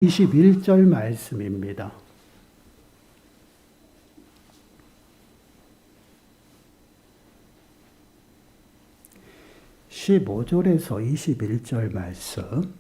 21절 말씀입니다. (15절에서 21절) 말씀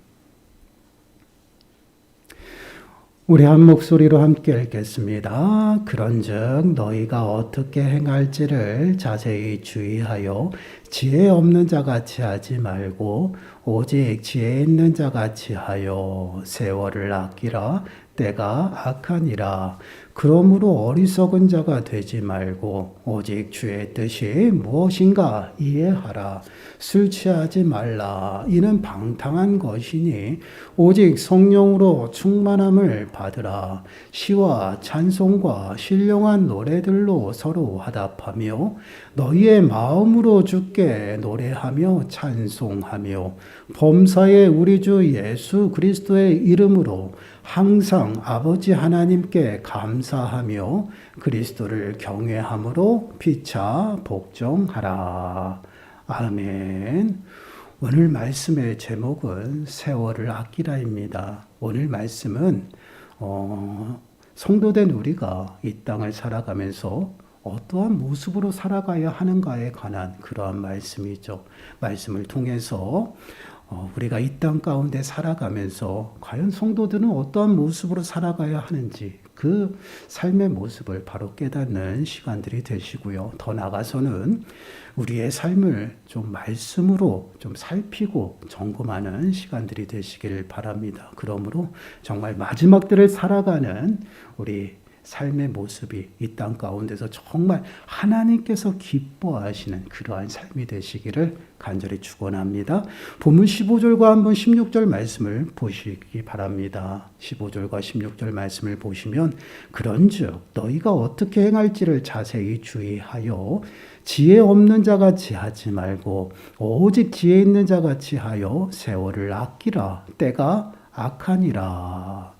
우리 한 목소리로 함께 읽겠습니다. 그런즉 너희가 어떻게 행할지를 자세히 주의하여 지혜 없는 자같이 하지 말고 오직 지혜 있는 자같이 하여 세월을 아끼라. 때가 악하니라. 그러므로 어리석은 자가 되지 말고 오직 주의 뜻이 무엇인가 이해하라. 술 취하지 말라. 이는 방탕한 것이니 오직 성령으로 충만함을 받으라. 시와 찬송과 신령한 노래들로 서로 화답하며 너희의 마음으로 주께 노래하며 찬송하며 범사의 우리 주 예수 그리스도의 이름으로 항상 아버지 하나님께 감사하며 그리스도를 경외함으로 피차 복종하라. 아멘. 오늘 말씀의 제목은 세월을 아끼라입니다. 오늘 말씀은 성도된 우리가 이 땅을 살아가면서 어떠한 모습으로 살아가야 하는가에 관한 그러한 말씀이죠. 말씀을 통해서 우리가 이 땅 가운데 살아가면서 과연 성도들은 어떠한 모습으로 살아가야 하는지 그 삶의 모습을 바로 깨닫는 시간들이 되시고요. 더 나아가서는 우리의 삶을 좀 말씀으로 좀 살피고 점검하는 시간들이 되시길 바랍니다. 그러므로 정말 마지막 때를 살아가는 우리 삶의 모습이 이 땅 가운데서 정말 하나님께서 기뻐하시는 그러한 삶이 되시기를 간절히 축원합니다. 본문 15절과 한번 16절 말씀을 보시기 바랍니다. 15절과 16절 말씀을 보시면 그런즉 너희가 어떻게 행할지를 자세히 주의하여 지혜 없는 자같이 하지 말고 오직 지혜 있는 자같이 하여 세월을 아끼라. 때가 악하니라.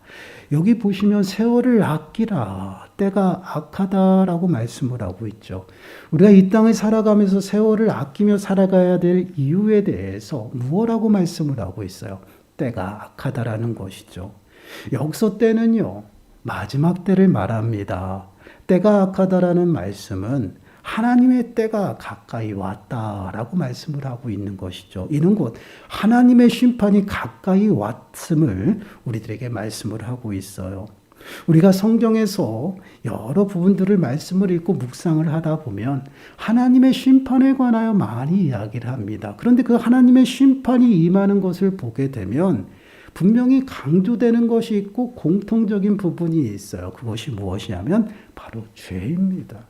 여기 보시면 세월을 아끼라. 때가 악하다라고 말씀을 하고 있죠. 우리가 이 땅을 살아가면서 세월을 아끼며 살아가야 될 이유에 대해서 무엇라고 말씀을 하고 있어요? 때가 악하다라는 것이죠. 여기서 때는요, 마지막 때를 말합니다. 때가 악하다라는 말씀은 하나님의 때가 가까이 왔다라고 말씀을 하고 있는 것이죠. 이는 곧 하나님의 심판이 가까이 왔음을 우리들에게 말씀을 하고 있어요. 우리가 성경에서 여러 부분들을 말씀을 읽고 묵상을 하다 보면 하나님의 심판에 관하여 많이 이야기를 합니다. 그런데 그 하나님의 심판이 임하는 것을 보게 되면 분명히 강조되는 것이 있고 공통적인 부분이 있어요. 그것이 무엇이냐면 바로 죄입니다.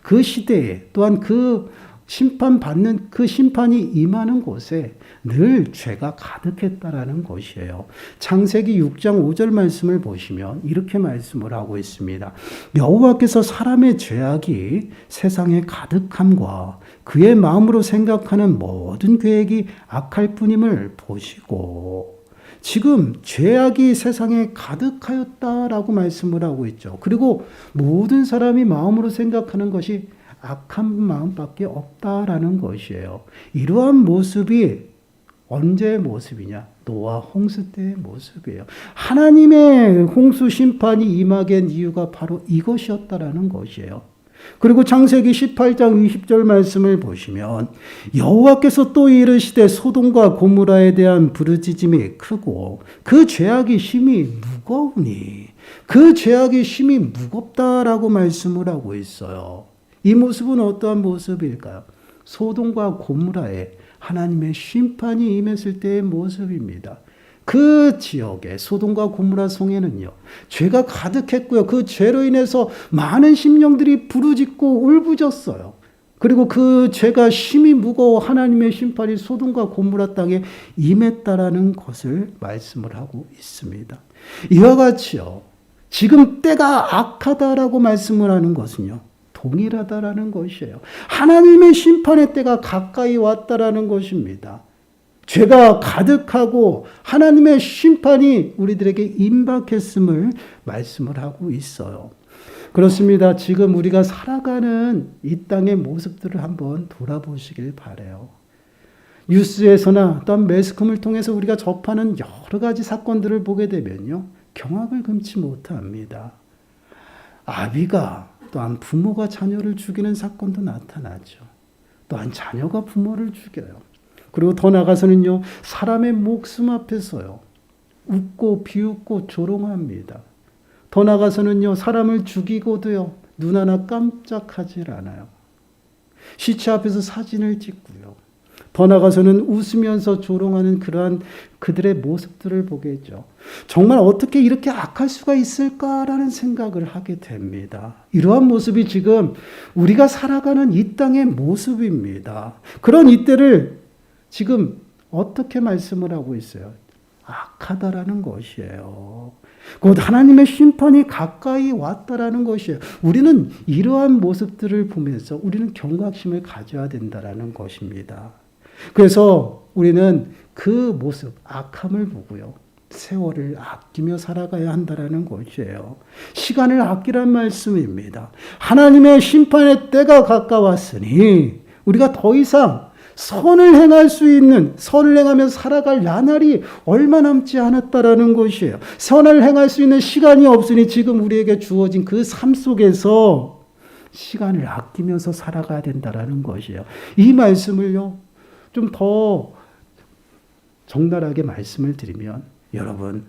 그 시대에 또한 그 심판받는 그 심판이 임하는 곳에 늘 죄가 가득했다라는 것이에요. 창세기 6장 5절 말씀을 보시면 이렇게 말씀을 하고 있습니다. 여호와께서 사람의 죄악이 세상에 가득함과 그의 마음으로 생각하는 모든 계획이 악할 뿐임을 보시고 지금 죄악이 세상에 가득하였다라고 말씀을 하고 있죠. 그리고 모든 사람이 마음으로 생각하는 것이 악한 마음밖에 없다라는 것이에요. 이러한 모습이 언제의 모습이냐? 노아 홍수 때의 모습이에요. 하나님의 홍수 심판이 임하게 한 이유가 바로 이것이었다라는 것이에요. 그리고 창세기 18장 20절 말씀을 보시면 여호와께서 또 이르시되 소돔과 고모라에 대한 부르짖음이 크고 그 죄악이 심히 무거우니 그 죄악이 심히 무겁다라고 말씀을 하고 있어요. 이 모습은 어떠한 모습일까요? 소돔과 고모라에 하나님의 심판이 임했을 때의 모습입니다. 그 지역에 소돔과 고모라 성에는요, 죄가 가득했고요. 그 죄로 인해서 많은 심령들이 부르짖고 울부짖었어요. 그리고 그 죄가 심히 무거워 하나님의 심판이 소돔과 고모라 땅에 임했다라는 것을 말씀을 하고 있습니다. 이와 같이요, 지금 때가 악하다라고 말씀을 하는 것은요, 동일하다라는 것이에요. 하나님의 심판의 때가 가까이 왔다라는 것입니다. 죄가 가득하고 하나님의 심판이 우리들에게 임박했음을 말씀을 하고 있어요. 그렇습니다. 지금 우리가 살아가는 이 땅의 모습들을 한번 돌아보시길 바라요. 뉴스에서나 또한 매스컴을 통해서 우리가 접하는 여러 가지 사건들을 보게 되면요, 경악을 금치 못합니다. 아비가 또한 부모가 자녀를 죽이는 사건도 나타나죠. 또한 자녀가 부모를 죽여요. 그리고 더 나아가서는요, 사람의 목숨 앞에서요, 웃고 비웃고 조롱합니다. 더 나아가서는요, 사람을 죽이고도요, 눈 하나 깜짝하질 않아요. 시체 앞에서 사진을 찍고요. 더 나아가서는 웃으면서 조롱하는 그러한 그들의 모습들을 보겠죠. 정말 어떻게 이렇게 악할 수가 있을까라는 생각을 하게 됩니다. 이러한 모습이 지금 우리가 살아가는 이 땅의 모습입니다. 그런 이때를 지금 어떻게 말씀을 하고 있어요? 악하다라는 것이에요. 곧 하나님의 심판이 가까이 왔다라는 것이에요. 우리는 이러한 모습들을 보면서 우리는 경각심을 가져야 된다라는 것입니다. 그래서 우리는 그 모습, 악함을 보고요, 세월을 아끼며 살아가야 한다라는 것이에요. 시간을 아끼란 말씀입니다. 하나님의 심판의 때가 가까웠으니 우리가 더 이상 선을 행할 수 있는, 선을 행하면서 살아갈 나날이 얼마 남지 않았다라는 것이에요. 선을 행할 수 있는 시간이 없으니 지금 우리에게 주어진 그 삶 속에서 시간을 아끼면서 살아가야 된다라는 것이에요. 이 말씀을요, 좀 더 적나라하게 말씀을 드리면, 여러분,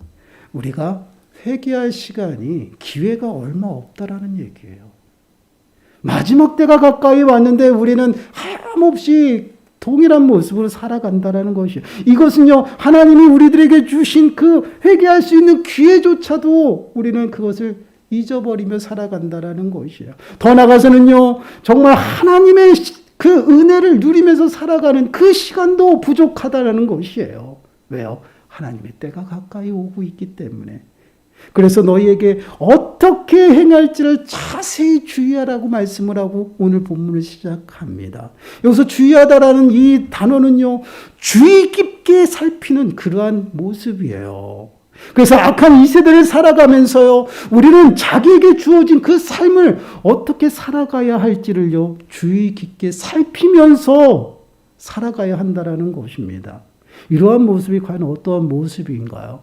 우리가 회개할 시간이, 기회가 얼마 없다라는 얘기예요. 마지막 때가 가까이 왔는데 우리는 하염없이 동일한 모습으로 살아간다라는 것이에요. 이것은요, 하나님이 우리들에게 주신 그 회개할 수 있는 기회조차도 우리는 그것을 잊어버리며 살아간다라는 것이에요. 더 나아가서는요, 정말 하나님의 그 은혜를 누리면서 살아가는 그 시간도 부족하다라는 것이에요. 왜요? 하나님의 때가 가까이 오고 있기 때문에. 그래서 너희에게 어떻게 행할지를 자세히 주의하라고 말씀을 하고 오늘 본문을 시작합니다. 여기서 주의하다라는 이 단어는요, 주의 깊게 살피는 그러한 모습이에요. 그래서 악한 이 세대를 살아가면서요, 우리는 자기에게 주어진 그 삶을 어떻게 살아가야 할지를요, 주의 깊게 살피면서 살아가야 한다라는 것입니다. 이러한 모습이 과연 어떠한 모습인가요?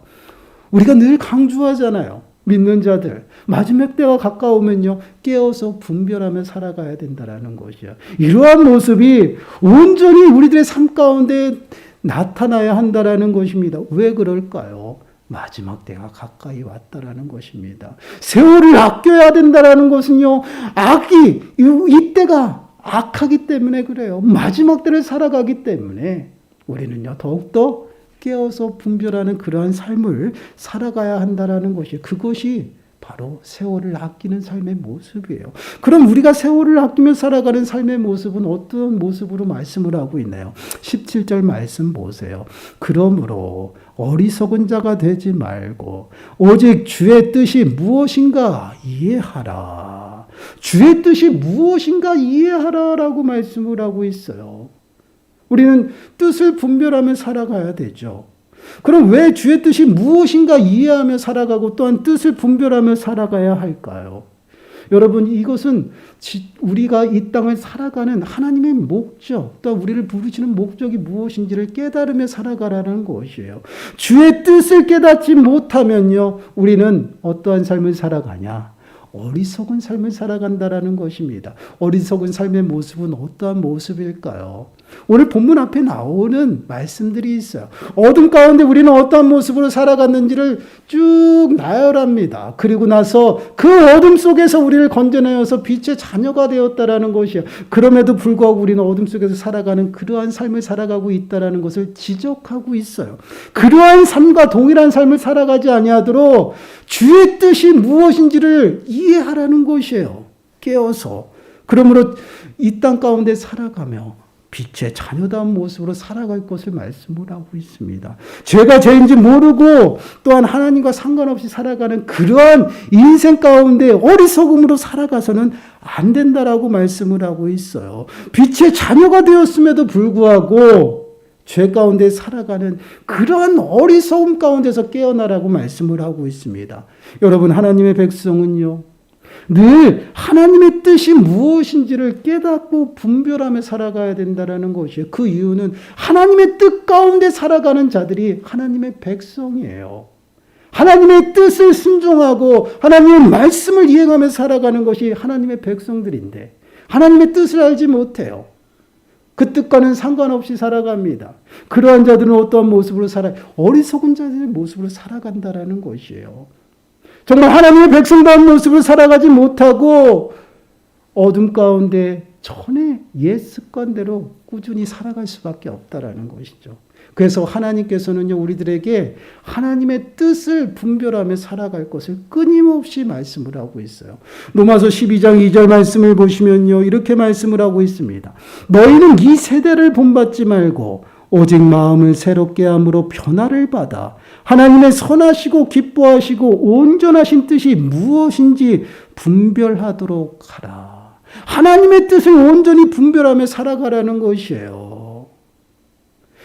우리가 늘 강조하잖아요. 믿는 자들, 마지막 때가 가까우면요, 깨어서 분별하며 살아가야 된다라는 것이요. 이러한 모습이 온전히 우리들의 삶 가운데 나타나야 한다라는 것입니다. 왜 그럴까요? 마지막 때가 가까이 왔다라는 것입니다. 세월을 아껴야 된다라는 것은요, 이때가 악하기 때문에 그래요. 마지막 때를 살아가기 때문에 우리는요, 더욱더 깨어서 분별하는 그러한 삶을 살아가야 한다라는 것이, 그것이 바로 세월을 아끼는 삶의 모습이에요. 그럼 우리가 세월을 아끼며 살아가는 삶의 모습은 어떤 모습으로 말씀을 하고 있나요? 17절 말씀 보세요. 그러므로 어리석은 자가 되지 말고 오직 주의 뜻이 무엇인가 이해하라. 주의 뜻이 무엇인가 이해하라라고 말씀을 하고 있어요. 우리는 뜻을 분별하며 살아가야 되죠. 그럼 왜 주의 뜻이 무엇인가 이해하며 살아가고 또한 뜻을 분별하며 살아가야 할까요? 여러분, 이것은 우리가 이 땅을 살아가는 하나님의 목적, 또 우리를 부르시는 목적이 무엇인지를 깨달으며 살아가라는 것이에요. 주의 뜻을 깨닫지 못하면요, 우리는 어떠한 삶을 살아가냐? 어리석은 삶을 살아간다라는 것입니다. 어리석은 삶의 모습은 어떠한 모습일까요? 오늘 본문 앞에 나오는 말씀들이 있어요. 어둠 가운데 우리는 어떠한 모습으로 살아갔는지를 쭉 나열합니다. 그리고 나서 그 어둠 속에서 우리를 건져내어서 빛의 자녀가 되었다라는 것이에요. 그럼에도 불구하고 우리는 어둠 속에서 살아가는 그러한 삶을 살아가고 있다라는 것을 지적하고 있어요. 그러한 삶과 동일한 삶을 살아가지 아니하도록 주의 뜻이 무엇인지를 이해하라는 것이에요. 깨어서. 그러므로 이 땅 가운데 살아가며 빛의 자녀다운 모습으로 살아갈 것을 말씀을 하고 있습니다. 죄가 죄인지 모르고 또한 하나님과 상관없이 살아가는 그러한 인생 가운데 어리석음으로 살아가서는 안 된다라고 말씀을 하고 있어요. 빛의 자녀가 되었음에도 불구하고 죄 가운데 살아가는 그러한 어리석음 가운데서 깨어나라고 말씀을 하고 있습니다. 여러분, 하나님의 백성은요, 늘 하나님의 뜻이 무엇인지를 깨닫고 분별하며 살아가야 된다는 것이에요. 그 이유는 하나님의 뜻 가운데 살아가는 자들이 하나님의 백성이에요. 하나님의 뜻을 순종하고 하나님의 말씀을 이행하며 살아가는 것이 하나님의 백성들인데 하나님의 뜻을 알지 못해요. 그 뜻과는 상관없이 살아갑니다. 그러한 자들은 어떠한 모습으로 어리석은 자들의 모습으로 살아간다라는 것이에요. 정말 하나님의 백성다운 모습으로 살아가지 못하고 어둠 가운데 전에 옛 습관대로 꾸준히 살아갈 수밖에 없다라는 것이죠. 그래서 하나님께서는요, 우리들에게 하나님의 뜻을 분별하며 살아갈 것을 끊임없이 말씀을 하고 있어요. 로마서 12장 2절 말씀을 보시면요, 이렇게 말씀을 하고 있습니다. 너희는 이 세대를 본받지 말고 오직 마음을 새롭게 함으로 변화를 받아 하나님의 선하시고 기뻐하시고 온전하신 뜻이 무엇인지 분별하도록 하라. 하나님의 뜻을 온전히 분별하며 살아가라는 것이에요.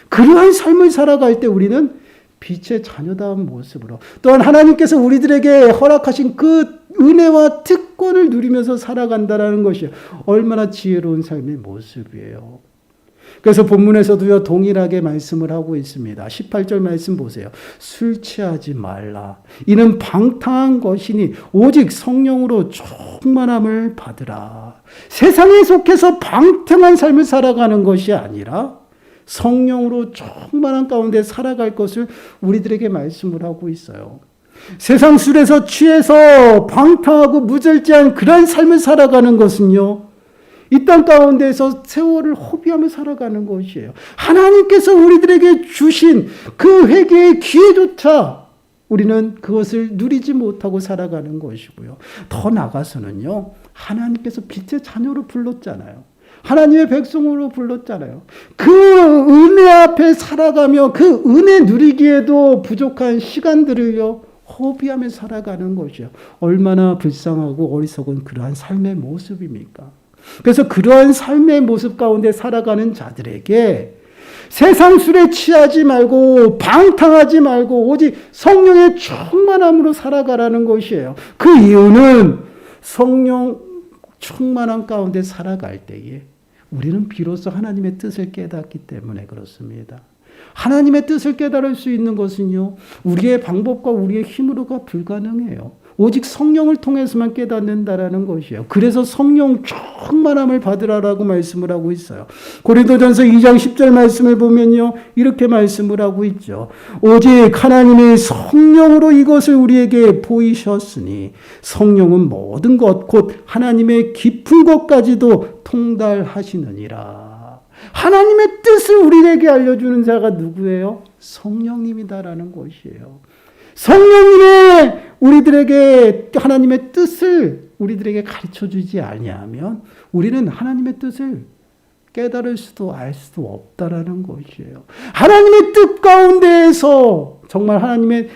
그러한 삶을 살아갈 때 우리는 빛의 자녀다운 모습으로 또한 하나님께서 우리들에게 허락하신 그 은혜와 특권을 누리면서 살아간다는 것이 얼마나 지혜로운 삶의 모습이에요. 그래서 본문에서도요, 동일하게 말씀을 하고 있습니다. 18절 말씀 보세요. 술 취하지 말라. 이는 방탕한 것이니 오직 성령으로 충만함을 받으라. 세상에 속해서 방탕한 삶을 살아가는 것이 아니라 성령으로 충만한 가운데 살아갈 것을 우리들에게 말씀을 하고 있어요. 세상 술에서 취해서 방탕하고 무절제한 그런 삶을 살아가는 것은요, 이 땅 가운데에서 세월을 허비하며 살아가는 것이에요. 하나님께서 우리들에게 주신 그 회개의 기회조차 우리는 그것을 누리지 못하고 살아가는 것이고요. 더 나아가서는요, 하나님께서 빛의 자녀로 불렀잖아요. 하나님의 백성으로 불렀잖아요. 그 은혜 앞에 살아가며 그 은혜 누리기에도 부족한 시간들을요, 허비하며 살아가는 것이요. 얼마나 불쌍하고 어리석은 그러한 삶의 모습입니까? 그래서 그러한 삶의 모습 가운데 살아가는 자들에게 세상 술에 취하지 말고 방탕하지 말고 오직 성령의 충만함으로 살아가라는 것이에요. 그 이유는 성령 충만함 가운데 살아갈 때에 우리는 비로소 하나님의 뜻을 깨닫기 때문에 그렇습니다. 하나님의 뜻을 깨달을 수 있는 것은요, 우리의 방법과 우리의 힘으로가 불가능해요. 오직 성령을 통해서만 깨닫는다라는 것이에요. 그래서 성령 충만함을 받으라라고 말씀을 하고 있어요. 고린도전서 2장 10절 말씀을 보면요, 이렇게 말씀을 하고 있죠. 오직 하나님이 성령으로 이것을 우리에게 보이셨으니 성령은 모든 것 곧 하나님의 깊은 것까지도 통달하시느니라. 하나님의 뜻을 우리에게 알려주는 자가 누구예요? 성령님이다라는 것이에요. 성령님의 우리들에게 하나님의 뜻을 우리들에게 가르쳐주지 아니하면 우리는 하나님의 뜻을 깨달을 수도 알 수도 없다라는 것이에요. 하나님의 뜻 가운데에서 정말 하나님의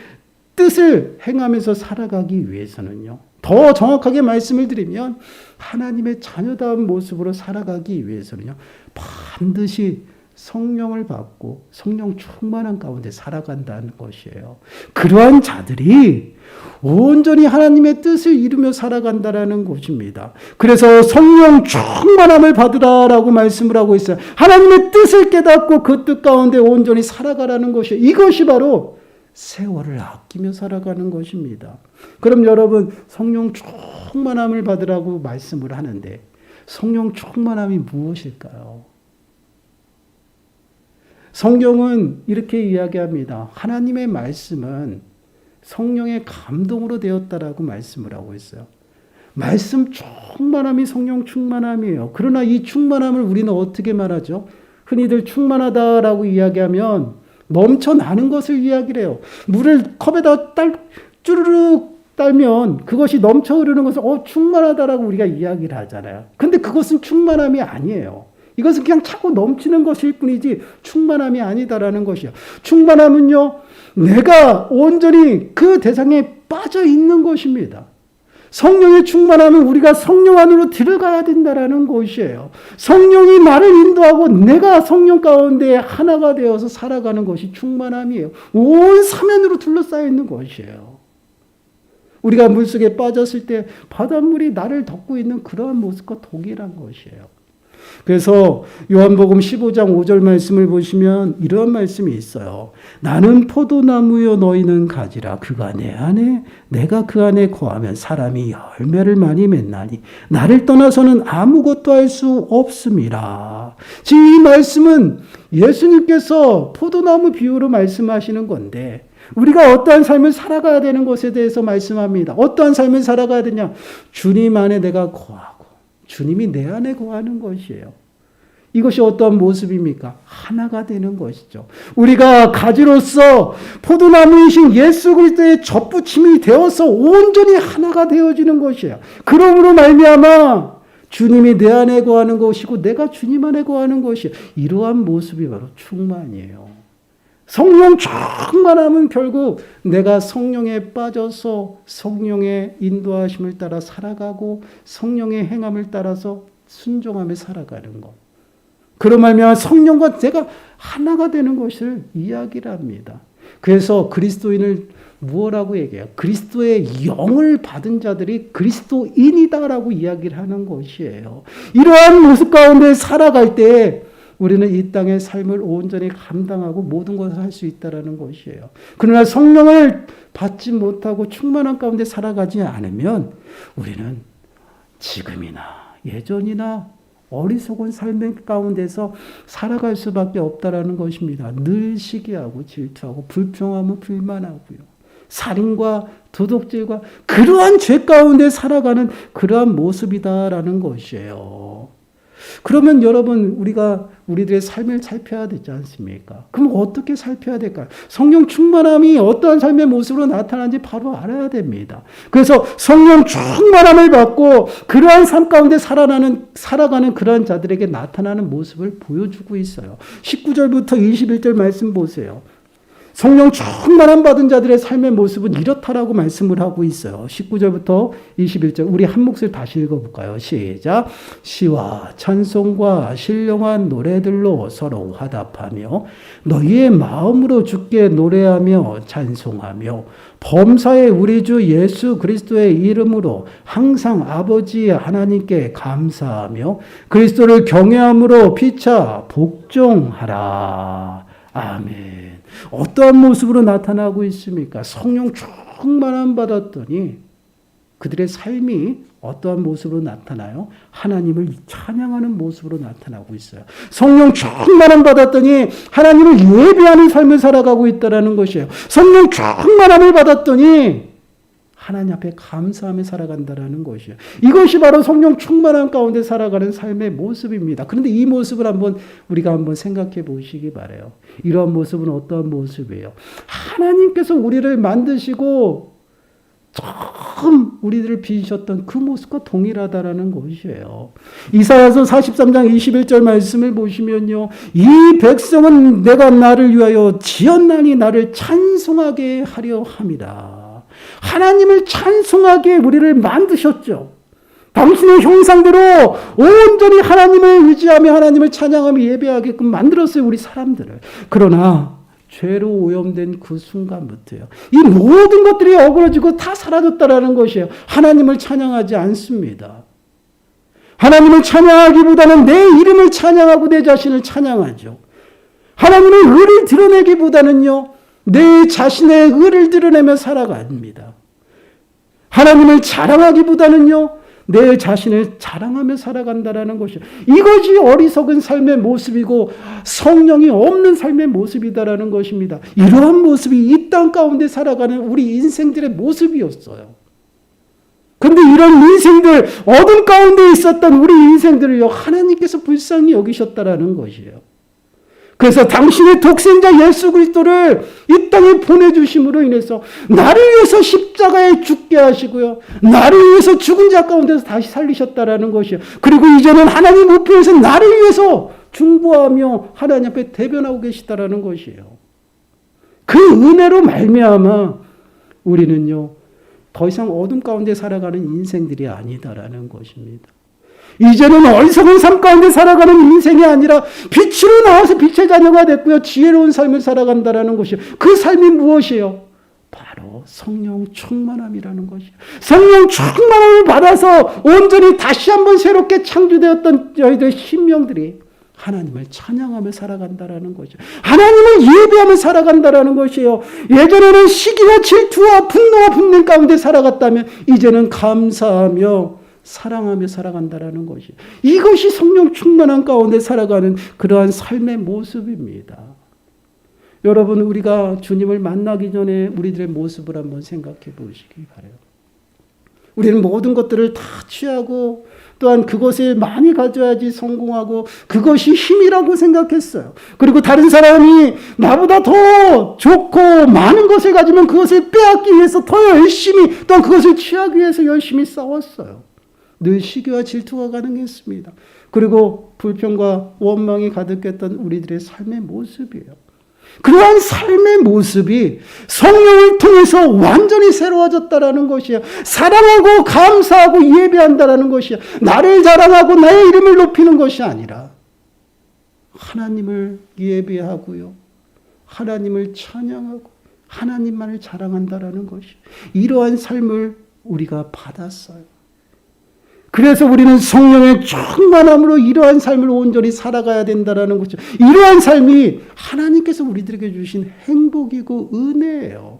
뜻을 행하면서 살아가기 위해서는요, 더 정확하게 말씀을 드리면 하나님의 자녀다운 모습으로 살아가기 위해서는요, 반드시 성령을 받고 성령 충만한 가운데 살아간다는 것이에요. 그러한 자들이 온전히 하나님의 뜻을 이루며 살아간다는 것입니다. 그래서 성령 충만함을 받으라라고 말씀을 하고 있어요. 하나님의 뜻을 깨닫고 그 뜻 가운데 온전히 살아가라는 것이에요. 이것이 바로 세월을 아끼며 살아가는 것입니다. 그럼 여러분, 성령 충만함을 받으라고 말씀을 하는데 성령 충만함이 무엇일까요? 성경은 이렇게 이야기합니다. 하나님의 말씀은 성령의 감동으로 되었다라고 말씀을 하고 있어요. 말씀 충만함이 성령 충만함이에요. 그러나 이 충만함을 우리는 어떻게 말하죠? 흔히들 충만하다라고 이야기하면 넘쳐나는 것을 이야기를 해요. 물을 컵에다 쭈르륵 따면 그것이 넘쳐 흐르는 것을 충만하다라고 우리가 이야기를 하잖아요. 근데 그것은 충만함이 아니에요. 이것은 그냥 차고 넘치는 것일 뿐이지 충만함이 아니다라는 것이요. 충만함은요, 내가 온전히 그 대상에 빠져 있는 것입니다. 성령의 충만함은 우리가 성령 안으로 들어가야 된다라는 것이에요. 성령이 나를 인도하고 내가 성령 가운데 하나가 되어서 살아가는 것이 충만함이에요. 온 사면으로 둘러싸여 있는 것이에요. 우리가 물속에 빠졌을 때 바닷물이 나를 덮고 있는 그러한 모습과 동일한 것이에요. 그래서 요한복음 15장 5절 말씀을 보시면 이런 말씀이 있어요. 나는 포도나무요 너희는 가지라. 그가 내 안에 내가 그 안에 거하면 사람이 열매를 많이 맺나니 나를 떠나서는 아무것도 할 수 없음이라. 지금 이 말씀은 예수님께서 포도나무 비유로 말씀하시는 건데 우리가 어떠한 삶을 살아가야 되는 것에 대해서 말씀합니다. 어떠한 삶을 살아가야 되냐? 주님 안에 내가 거하고 주님이 내 안에 거하는 것이에요. 이것이 어떠한 모습입니까? 하나가 되는 것이죠. 우리가 가지로서 포도나무이신 예수 그리스도의 접붙임이 되어서 온전히 하나가 되어지는 것이에요. 그러므로 말미암아 주님이 내 안에 거하는 것이고 내가 주님 안에 거하는 것이에요. 이러한 모습이 바로 충만이에요. 성령 충만하면 결국 내가 성령에 빠져서 성령의 인도하심을 따라 살아가고 성령의 행함을 따라서 순종하며 살아가는 것. 그런 말미암아 성령과 내가 하나가 되는 것을 이야기를 합니다. 그래서 그리스도인을 무엇라고 얘기해요? 그리스도의 영을 받은 자들이 그리스도인이다라고 이야기를 하는 것이에요. 이러한 모습 가운데 살아갈 때 우리는 이 땅의 삶을 온전히 감당하고 모든 것을 할 수 있다는 것이에요. 그러나 성령을 받지 못하고 충만한 가운데 살아가지 않으면 우리는 지금이나 예전이나 어리석은 삶의 가운데서 살아갈 수밖에 없다라는 것입니다. 늘 시기하고 질투하고 불평하고 불만하고요. 살인과 도둑질과 그러한 죄 가운데 살아가는 그러한 모습이다라는 것이에요. 그러면 여러분 우리가 우리들의 삶을 살펴야 되지 않습니까? 그럼 어떻게 살펴야 될까요? 성령 충만함이 어떠한 삶의 모습으로 나타나는지 바로 알아야 됩니다. 그래서 성령 충만함을 받고 그러한 삶 가운데 살아가는 그러한 자들에게 나타나는 모습을 보여주고 있어요. 19절부터 21절 말씀 보세요. 성령 충만함 받은 자들의 삶의 모습은 이렇다라고 말씀을 하고 있어요. 19절부터 21절 우리 한 목소리 다시 읽어볼까요? 시작. 시와 찬송과 신령한 노래들로 서로 화답하며 너희의 마음으로 주께 노래하며 찬송하며 범사의 우리 주 예수 그리스도의 이름으로 항상 아버지 하나님께 감사하며 그리스도를 경외함으로 피차 복종하라. 아멘. 어떠한 모습으로 나타나고 있습니까? 성령 충만함 받았더니 그들의 삶이 어떠한 모습으로 나타나요? 하나님을 찬양하는 모습으로 나타나고 있어요. 성령 충만함 받았더니 하나님을 예배하는 삶을 살아가고 있다는 것이에요. 성령 충만함을 받았더니 하나님 앞에 감사하며 살아간다는 것이에요. 이것이 바로 성령 충만함 가운데 살아가는 삶의 모습입니다. 그런데 이 모습을 우리가 한번 생각해 보시기 바라요. 이러한 모습은 어떠한 모습이에요? 하나님께서 우리를 만드시고 처음 우리들을 빚으셨던 그 모습과 동일하다라는 것이에요. 이사야서 43장 21절 말씀을 보시면요. 이 백성은 내가 나를 위하여 지었나니 나를 찬송하게 하려 함이라. 하나님을 찬송하게 우리를 만드셨죠. 당신의 형상대로 온전히 하나님을 의지하며 하나님을 찬양하며 예배하게끔 만들었어요. 우리 사람들을. 그러나 죄로 오염된 그 순간부터요. 이 모든 것들이 어그러지고 다 사라졌다라는 것이에요. 하나님을 찬양하지 않습니다. 하나님을 찬양하기보다는 내 이름을 찬양하고 내 자신을 찬양하죠. 하나님의 의를 드러내기보다는요. 내 자신의 의를 드러내며 살아갑니다. 하나님을 자랑하기보다는요. 내 자신을 자랑하며 살아간다라는 것이요. 이것이 어리석은 삶의 모습이고 성령이 없는 삶의 모습이다라는 것입니다. 이러한 모습이 이 땅 가운데 살아가는 우리 인생들의 모습이었어요. 그런데 이런 인생들, 어둠 가운데 있었던 우리 인생들을요. 하나님께서 불쌍히 여기셨다라는 것이에요. 그래서 당신의 독생자 예수 그리스도를 이 땅에 보내주심으로 인해서 나를 위해서 십자가에 죽게 하시고요. 나를 위해서 죽은 자 가운데서 다시 살리셨다라는 것이에요. 그리고 이제는 하나님 우편에서 나를 위해서 중보하며 하나님 앞에 대변하고 계시다라는 것이에요. 그 은혜로 말미암아 우리는요. 더 이상 어둠 가운데 살아가는 인생들이 아니다라는 것입니다. 이제는 어리석은 삶 가운데 살아가는 인생이 아니라 빛으로 나와서 빛의 자녀가 됐고요. 지혜로운 삶을 살아간다라는 것이요. 그 삶이 무엇이에요? 바로 성령 충만함이라는 것이에요. 성령 충만함을 받아서 온전히 다시 한번 새롭게 창조되었던 저희들의 심령들이 하나님을 찬양하며 살아간다라는 거죠. 하나님을 예배하며 살아간다라는 것이에요. 예전에는 시기와 질투와 분노와 분냄 가운데 살아갔다면 이제는 감사하며 사랑하며 살아간다라는 것이, 이것이 성령 충만한 가운데 살아가는 그러한 삶의 모습입니다. 여러분, 우리가 주님을 만나기 전에 우리들의 모습을 한번 생각해 보시기 바라요. 우리는 모든 것들을 다 취하고 또한 그것을 많이 가져야지 성공하고 그것이 힘이라고 생각했어요. 그리고 다른 사람이 나보다 더 좋고 많은 것을 가지면 그것을 빼앗기 위해서 더 열심히, 또한 그것을 취하기 위해서 열심히 싸웠어요. 늘 시기와 질투가 가능했습니다. 그리고 불평과 원망이 가득했던 우리들의 삶의 모습이에요. 그러한 삶의 모습이 성령을 통해서 완전히 새로워졌다라는 것이에요. 사랑하고 감사하고 예배한다라는 것이에요. 나를 자랑하고 나의 이름을 높이는 것이 아니라 하나님을 예배하고요, 하나님을 찬양하고 하나님만을 자랑한다라는 것이에요. 이러한 삶을 우리가 받았어요. 그래서 우리는 성령의 충만함으로 이러한 삶을 온전히 살아가야 된다는 거죠. 이러한 삶이 하나님께서 우리들에게 주신 행복이고 은혜예요.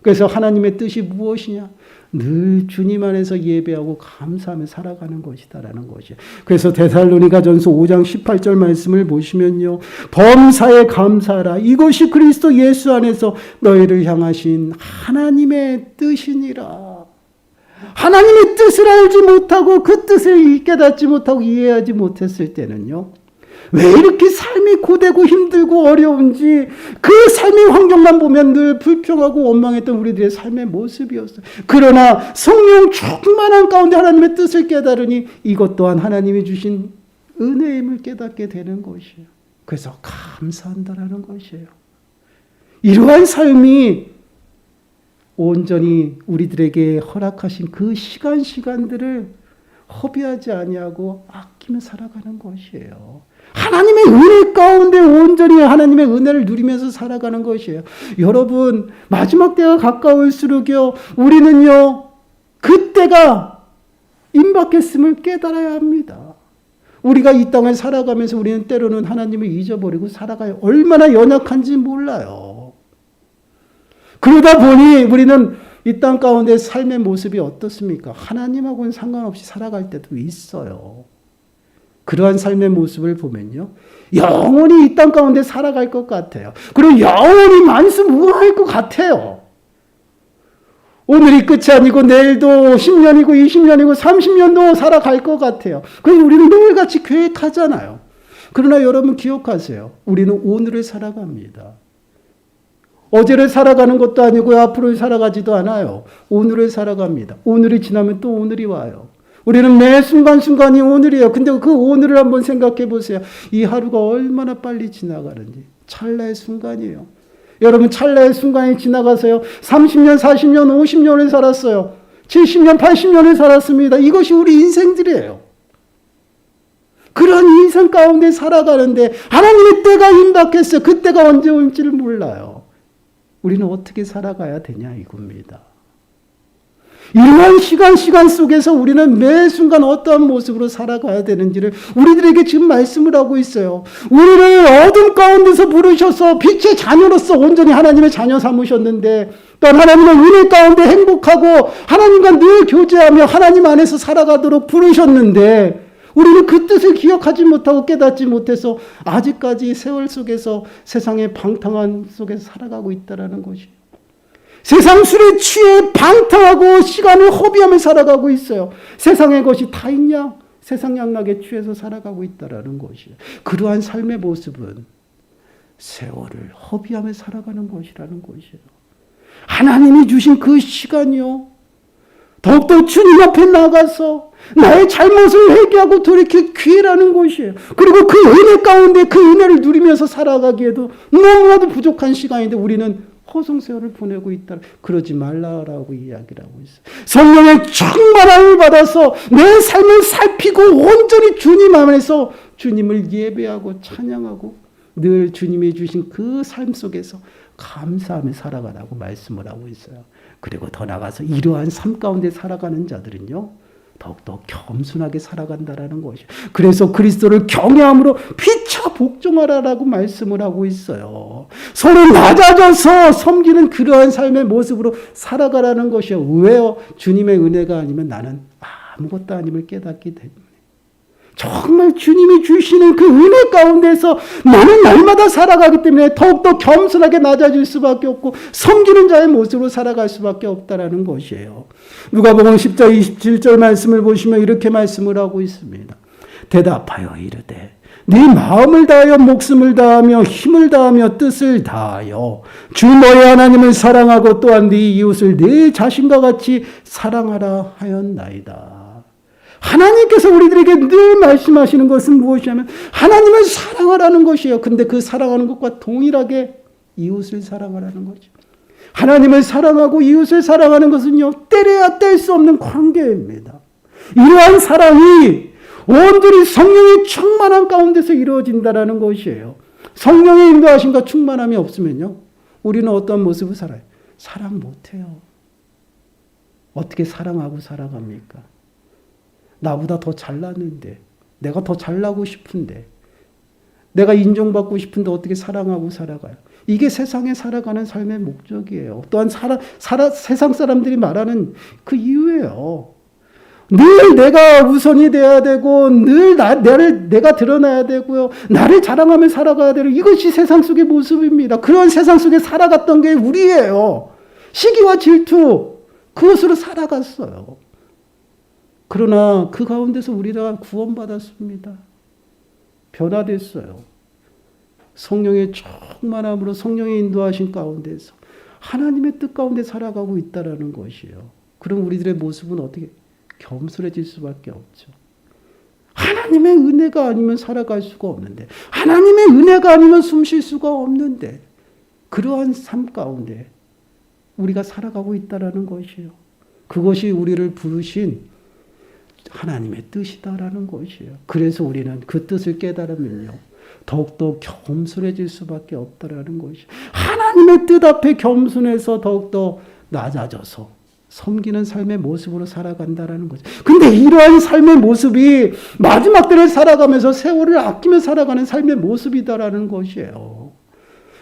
그래서 하나님의 뜻이 무엇이냐? 늘 주님 안에서 예배하고 감사하며 살아가는 것이다라는 것이에요. 그래서 데살로니가전서 5장 18절 말씀을 보시면요, 범사에 감사하라. 이것이 그리스도 예수 안에서 너희를 향하신 하나님의 뜻이니라. 하나님의 뜻을 알지 못하고 그 뜻을 깨닫지 못하고 이해하지 못했을 때는요, 왜 이렇게 삶이 고되고 힘들고 어려운지 그 삶의 환경만 보면 늘 불평하고 원망했던 우리들의 삶의 모습이었어요. 그러나 성령 충만한 가운데 하나님의 뜻을 깨달으니 이것 또한 하나님이 주신 은혜임을 깨닫게 되는 것이에요. 그래서 감사한다라는 것이에요. 이러한 삶이 온전히 우리들에게 허락하신 그 시간들을 허비하지 아니하고 아끼며 살아가는 것이에요. 하나님의 은혜 가운데 온전히 하나님의 은혜를 누리면서 살아가는 것이에요. 여러분, 마지막 때가 가까울수록요, 우리는요, 그때가 임박했음을 깨달아야 합니다. 우리가 이 땅을 살아가면서 우리는 때로는 하나님을 잊어버리고 살아가요. 얼마나 연약한지 몰라요. 그러다 보니 우리는 이 땅 가운데 삶의 모습이 어떻습니까? 하나님하고는 상관없이 살아갈 때도 있어요. 그러한 삶의 모습을 보면요, 영원히 이 땅 가운데 살아갈 것 같아요. 그리고 영원히 만수무강할 것 같아요. 오늘이 끝이 아니고 내일도 10년이고 20년이고 30년도 살아갈 것 같아요. 그래서 우리는 매일같이 계획하잖아요. 그러나 여러분 기억하세요. 우리는 오늘을 살아갑니다. 어제를 살아가는 것도 아니고 앞으로를 살아가지도 않아요. 오늘을 살아갑니다. 오늘이 지나면 또 오늘이 와요. 우리는 매 순간순간이 오늘이에요. 근데 그 오늘을 한번 생각해 보세요. 이 하루가 얼마나 빨리 지나가는지. 찰나의 순간이에요. 여러분, 찰나의 순간이 지나가서요, 30년, 40년, 50년을 살았어요. 70년, 80년을 살았습니다. 이것이 우리 인생들이에요. 그런 인생 가운데 살아가는데 하나님의 때가 임박했어요. 그 때가 언제 올지를 몰라요. 우리는 어떻게 살아가야 되냐 이겁니다. 이러한 시간 속에서 우리는 매 순간 어떠한 모습으로 살아가야 되는지를 우리들에게 지금 말씀을 하고 있어요. 우리를 어둠 가운데서 부르셔서 빛의 자녀로서 온전히 하나님의 자녀 삼으셨는데, 또 하나님의 은혜 가운데 행복하고 하나님과 늘 교제하며 하나님 안에서 살아가도록 부르셨는데, 우리는 그 뜻을 기억하지 못하고 깨닫지 못해서 아직까지 세월 속에서 세상의 방탕한 속에서 살아가고 있다는 것이에요. 세상 술에 취해 방탕하고 시간을 허비하며 살아가고 있어요. 세상의 것이 다 있냐? 세상 양락에 취해서 살아가고 있다는 것이에요. 그러한 삶의 모습은 세월을 허비하며 살아가는 것이라는 것이에요. 하나님이 주신 그 시간이요, 더욱더 주님 앞에 나가서 나의 잘못을 회개하고 돌이킬 기회라는 것이에요. 그리고 그 은혜 가운데 그 은혜를 누리면서 살아가기에도 너무나도 부족한 시간인데 우리는 허송세월을 보내고 있다. 그러지 말라라고 이야기를 하고 있어요. 성령의 충만함을 받아서 내 삶을 살피고 온전히 주님 안에서 주님을 예배하고 찬양하고 늘 주님이 주신 그 삶 속에서 감사하며 살아가라고 말씀을 하고 있어요. 그리고 더 나아가서 이러한 삶 가운데 살아가는 자들은요, 더욱더 겸손하게 살아간다라는 것이에요. 그래서 그리스도를 경외함으로 피차 복종하라라고 말씀을 하고 있어요. 서로 낮아져서 섬기는 그러한 삶의 모습으로 살아가라는 것이요. 왜요? 주님의 은혜가 아니면 나는 아무것도 아님을 깨닫기 때문에. 정말 주님이 주시는 그 은혜 가운데서 나는 날마다 살아가기 때문에 더욱더 겸손하게 낮아질 수밖에 없고 섬기는 자의 모습으로 살아갈 수밖에 없다라는 것이에요. 누가복음 10장 27절 말씀을 보시면 이렇게 말씀을 하고 있습니다. 대답하여 이르되 네 마음을 다하여 목숨을 다하며 힘을 다하며 뜻을 다하여 주 너의 하나님을 사랑하고 또한 네 이웃을 네 자신과 같이 사랑하라 하였나이다. 하나님께서 우리들에게 늘 말씀하시는 것은 무엇이냐면 하나님을 사랑하라는 것이에요. 근데 그 사랑하는 것과 동일하게 이웃을 사랑하라는 거죠. 하나님을 사랑하고 이웃을 사랑하는 것은요, 때려야 뗄 수 없는 관계입니다. 이러한 사랑이 온전히 성령의 충만함 가운데서 이루어진다는 것이에요. 성령의 인도하심과 충만함이 없으면요, 우리는 어떤 모습을 살아요? 사랑 못해요. 어떻게 사랑하고 살아갑니까? 나보다 더 잘났는데, 내가 더 잘나고 싶은데, 내가 인정받고 싶은데 어떻게 사랑하고 살아가요? 이게 세상에 살아가는 삶의 목적이에요. 또한 세상 사람들이 말하는 그 이유예요. 늘 내가 우선이 돼야 되고, 늘 내가 드러나야 되고요. 나를 자랑하며 살아가야 되고, 이것이 세상 속의 모습입니다. 그런 세상 속에 살아갔던 게 우리예요. 시기와 질투, 그것으로 살아갔어요. 그러나 그 가운데서 우리가 구원받았습니다. 변화됐어요. 성령의 충만함으로 성령의 인도하신 가운데서 하나님의 뜻 가운데 살아가고 있다는 것이에요. 그럼 우리들의 모습은 어떻게? 겸손해질 수밖에 없죠. 하나님의 은혜가 아니면 살아갈 수가 없는데, 하나님의 은혜가 아니면 숨 쉴 수가 없는데, 그러한 삶 가운데 우리가 살아가고 있다는 것이에요. 그것이 우리를 부르신 하나님의 뜻이다라는 것이에요. 그래서 우리는 그 뜻을 깨달으면요, 더욱더 겸손해질 수밖에 없다라는 것이에요. 하나님의 뜻 앞에 겸손해서 더욱더 낮아져서 섬기는 삶의 모습으로 살아간다라는 거죠. 근데 이러한 삶의 모습이 마지막 때를 살아가면서 세월을 아끼며 살아가는 삶의 모습이다라는 것이에요.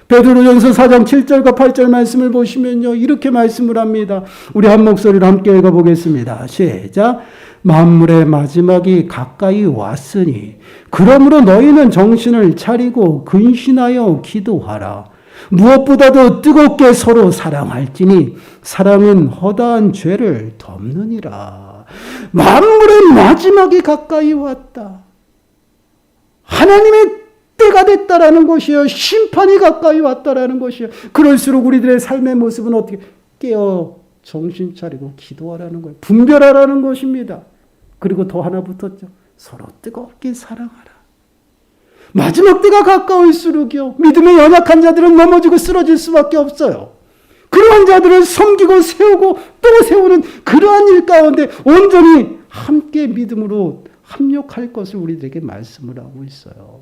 베드로전서 4장 7절과 8절 말씀을 보시면요, 이렇게 말씀을 합니다. 우리 한 목소리로 함께 읽어보겠습니다. 시작. 만물의 마지막이 가까이 왔으니 그러므로 너희는 정신을 차리고 근신하여 기도하라. 무엇보다도 뜨겁게 서로 사랑할지니 사랑은 허다한 죄를 덮느니라. 만물의 마지막이 가까이 왔다. 하나님의 때가 됐다라는 것이에요. 심판이 가까이 왔다라는 것이에요. 그럴수록 우리들의 삶의 모습은 어떻게? 깨어 정신 차리고 기도하라는 거예요. 분별하라는 것입니다. 그리고 더 하나 붙었죠. 서로 뜨겁게 사랑하라. 마지막 때가 가까울수록요, 믿음의 연약한 자들은 넘어지고 쓰러질 수밖에 없어요. 그러한 자들을 섬기고 세우고 또 세우는 그러한 일 가운데 온전히 함께 믿음으로 합력할 것을 우리들에게 말씀을 하고 있어요.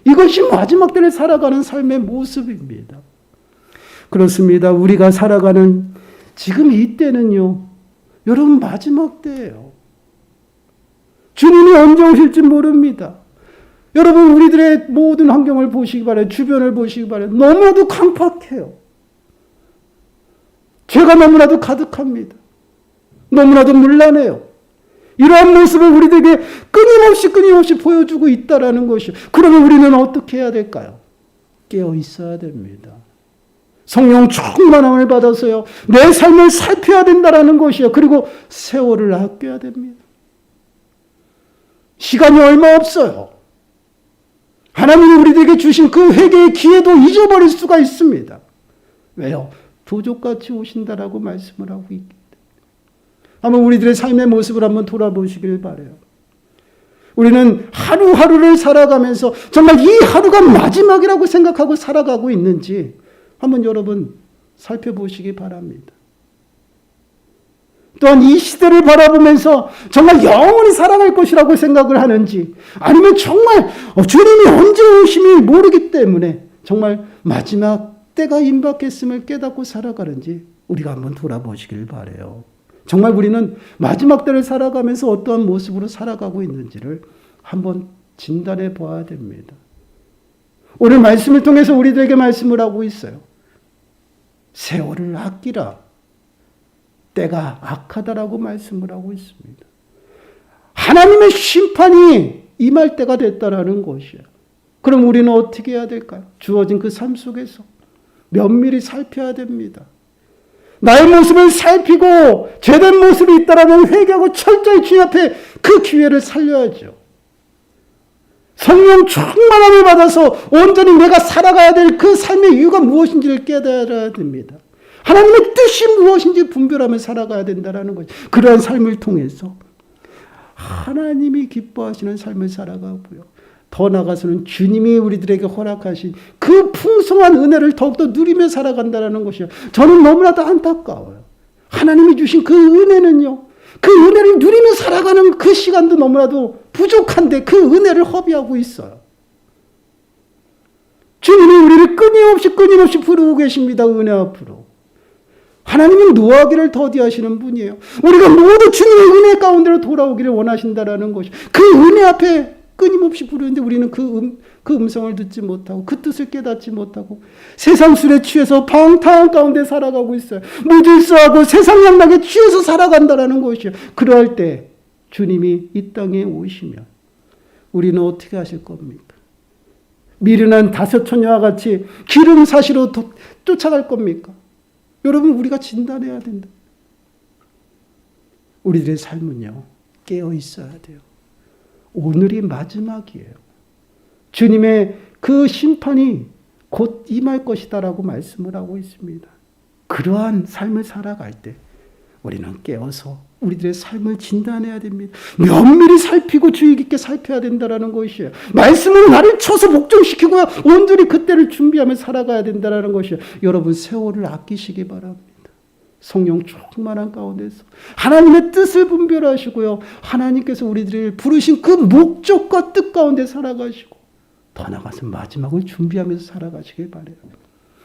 이것이 마지막 때를 살아가는 삶의 모습입니다. 그렇습니다. 우리가 살아가는 지금 이 때는요, 여러분 마지막 때예요. 주님이 언제 오실지 모릅니다. 여러분 우리들의 모든 환경을 보시기 바라요. 주변을 보시기 바라요. 너무나도 강팍해요. 죄가 너무나도 가득합니다. 너무나도 문란해요. 이러한 모습을 우리들에게 끊임없이 보여주고 있다라는 것이요. 그러면 우리는 어떻게 해야 될까요? 깨어 있어야 됩니다. 성령 충만함을 받아서요, 내 삶을 살펴야 된다라는 것이요. 그리고 세월을 아껴야 됩니다. 시간이 얼마 없어요. 하나님이 우리들에게 주신 그 회개의 기회도 잊어버릴 수가 있습니다. 왜요? 도적같이 오신다라고 말씀을 하고 있기 때문에. 한번 우리들의 삶의 모습을 한번 돌아보시길 바라요. 우리는 하루하루를 살아가면서 정말 이 하루가 마지막이라고 생각하고 살아가고 있는지 한번 여러분 살펴보시기 바랍니다. 또한 이 시대를 바라보면서 정말 영원히 살아갈 것이라고 생각을 하는지, 아니면 정말 주님이 언제 오심이 모르기 때문에 정말 마지막 때가 임박했음을 깨닫고 살아가는지 우리가 한번 돌아보시길 바라요. 정말 우리는 마지막 때를 살아가면서 어떠한 모습으로 살아가고 있는지를 한번 진단해 봐야 됩니다. 오늘 말씀을 통해서 우리들에게 말씀을 하고 있어요. 세월을 아끼라. 때가 악하다라고 말씀을 하고 있습니다. 하나님의 심판이 임할 때가 됐다라는 것이에요. 그럼 우리는 어떻게 해야 될까요? 주어진 그 삶 속에서 면밀히 살펴야 됩니다. 나의 모습을 살피고 죄된 모습이 있다라면 회개하고 철저히 주님 앞에 그 기회를 살려야죠. 성령 충만함을 받아서 온전히 내가 살아가야 될 그 삶의 이유가 무엇인지를 깨달아야 됩니다. 하나님의 뜻이 무엇인지 분별하며 살아가야 된다는 거죠. 그러한 삶을 통해서 하나님이 기뻐하시는 삶을 살아가고요. 더 나아가서는 주님이 우리들에게 허락하신 그 풍성한 은혜를 더욱더 누리며 살아간다는 것이요. 저는 너무나도 안타까워요. 하나님이 주신 그 은혜는요. 그 은혜를 누리며 살아가는 그 시간도 너무나도 부족한데 그 은혜를 허비하고 있어요. 주님이 우리를 끊임없이 부르고 계십니다. 은혜 앞으로. 하나님은 노하기를 더디하시는 분이에요. 우리가 모두 주님의 은혜 가운데로 돌아오기를 원하신다라는 것이 그 은혜 앞에 끊임없이 부르는데 우리는 그 음성을 듣지 못하고 그 뜻을 깨닫지 못하고 세상 술에 취해서 방탕한 가운데 살아가고 있어요. 무질서하고 세상 양락에 취해서 살아간다라는 것이요. 그러할 때 주님이 이 땅에 오시면 우리는 어떻게 하실 겁니까? 미련한 다섯 처녀와 같이 기름 사시로 쫓아갈 겁니까? 여러분, 우리가 진단해야 된다. 우리들의 삶은요, 깨어 있어야 돼요. 오늘이 마지막이에요. 주님의 그 심판이 곧 임할 것이다라고 말씀을 하고 있습니다. 그러한 삶을 살아갈 때 우리는 깨어서 우리들의 삶을 진단해야 됩니다. 면밀히 살피고 주의 깊게 살펴야 된다는 것이에요. 말씀은 나를 쳐서 복종시키고요. 온전히 그때를 준비하며 살아가야 된다는 것이에요. 여러분, 세월을 아끼시기 바랍니다. 성령 충만한 가운데서 하나님의 뜻을 분별하시고요. 하나님께서 우리들을 부르신 그 목적과 뜻 가운데 살아가시고 더 나아가서 마지막을 준비하면서 살아가시길 바라요.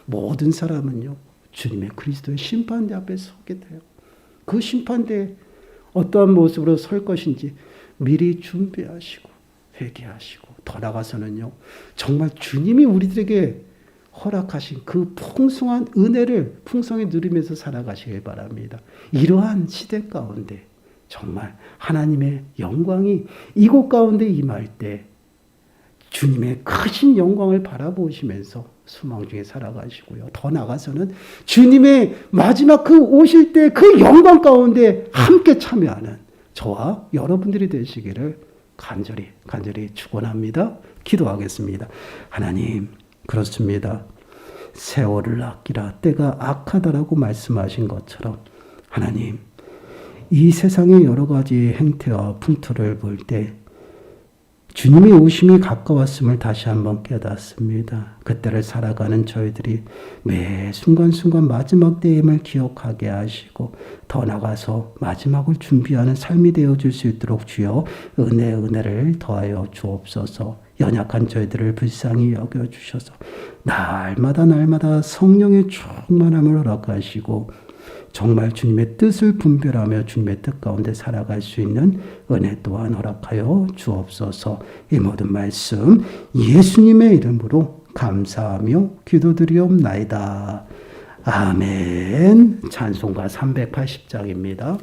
모든 사람은요, 주님의 그리스도의 심판대 앞에 서게 돼요. 그 심판대에 어떠한 모습으로 설 것인지 미리 준비하시고 회개하시고 더 나아가서는요, 정말 주님이 우리들에게 허락하신 그 풍성한 은혜를 풍성히 누리면서 살아가시길 바랍니다. 이러한 시대 가운데 정말 하나님의 영광이 이곳 가운데 임할 때 주님의 크신 영광을 바라보시면서 소망 중에 살아가시고요. 더 나아가서는 주님의 마지막 그 오실 때 그 영광 가운데 함께 참여하는 저와 여러분들이 되시기를 간절히 축원합니다. 기도하겠습니다. 하나님, 그렇습니다. 세월을 아끼라 때가 악하다라고 말씀하신 것처럼 하나님, 이 세상의 여러 가지 행태와 풍토를 볼 때 주님의 오심이 가까웠음을 다시 한번 깨닫습니다. 그때를 살아가는 저희들이 매 순간순간 마지막 때임을 기억하게 하시고 더 나가서 마지막을 준비하는 삶이 되어줄 수 있도록 주여 은혜를 더하여 주옵소서. 연약한 저희들을 불쌍히 여겨주셔서 날마다 성령의 충만함을 허락하시고 정말 주님의 뜻을 분별하며 주님의 뜻 가운데 살아갈 수 있는 은혜 또한 허락하여 주옵소서. 이 모든 말씀 예수님의 이름으로 감사하며 기도드리옵나이다. 아멘. 찬송가 380장입니다.